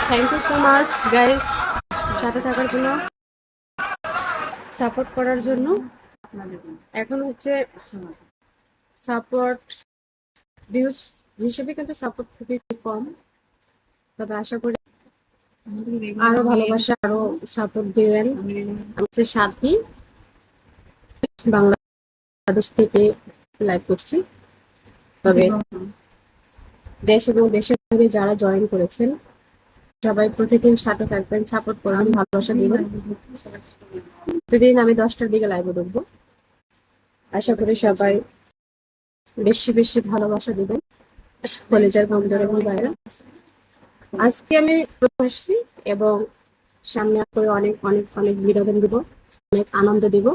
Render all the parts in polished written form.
Thank you so much guys, সাথে থাকার জন্য, সাপোর্ট করার জন্য। এখন হচ্ছে সাপোর্ট ভিউজ হিসেবে কিন্তু সাপোর্ট খুবই কম, তবে আশা করি আরো ভালোবাসা, আরো সাপোর্ট দিবেন। হচ্ছে সাথী, বাংলাদেশ থেকে লাইভ করছি। তবে দেশ এবং দেশের বাইরে যারা জয়েন করেছেন সবাই প্রতিদিন সাথে থাকবেন, সাপোর্ট করবেন, ভালোবাসা দিবেন। প্রতিদিন আমি 10টার দিকে লাইভে ঢুকবো। আশা করি সবাই বেশি বেশি ভালোবাসা দিবেন কলেজের বন্ধুরা এবং ভাইরা। আজকে আমি প্রথম আসছি এবং সামনে করে অনেক অনেক অনেক বিনোদন দিব, অনেক আনন্দ দিব।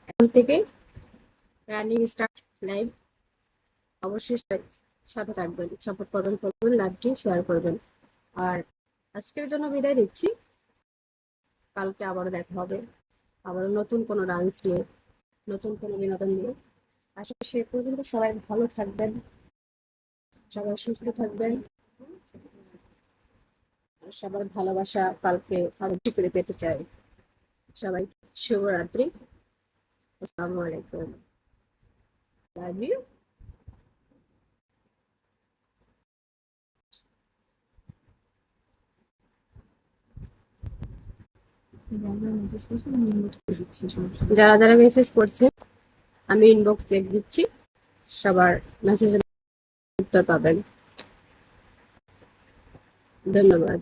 এখন থেকে রানিং স্টার্ট লাইভ, অবশ্যই সাথে থাকবেন, সাপোর্ট করবেন, লাইভটি শেয়ার করবেন। আর আজকের জন্য বিদায় দিচ্ছি, কালকে আবারও দেখা হবে, আবারও নতুন কোনো ডান্স নিয়ে, নতুন কোনো বিনোদন নিয়ে। আশা করি সে পর্যন্ত সবাই ভালো থাকবেন, সবাই সুস্থ থাকবেন, সবার ভালোবাসা কালকে আরো বেশি করে পেতে চাই। সবাই শুভরাত্রি, আসসালামু আলাইকুম, লাভ ইউ। যারা যারা মেসেজ করছে আমি ইনবক্স চেক দিচ্ছি, সবার মেসেজের উত্তর পাবেন। ধন্যবাদ।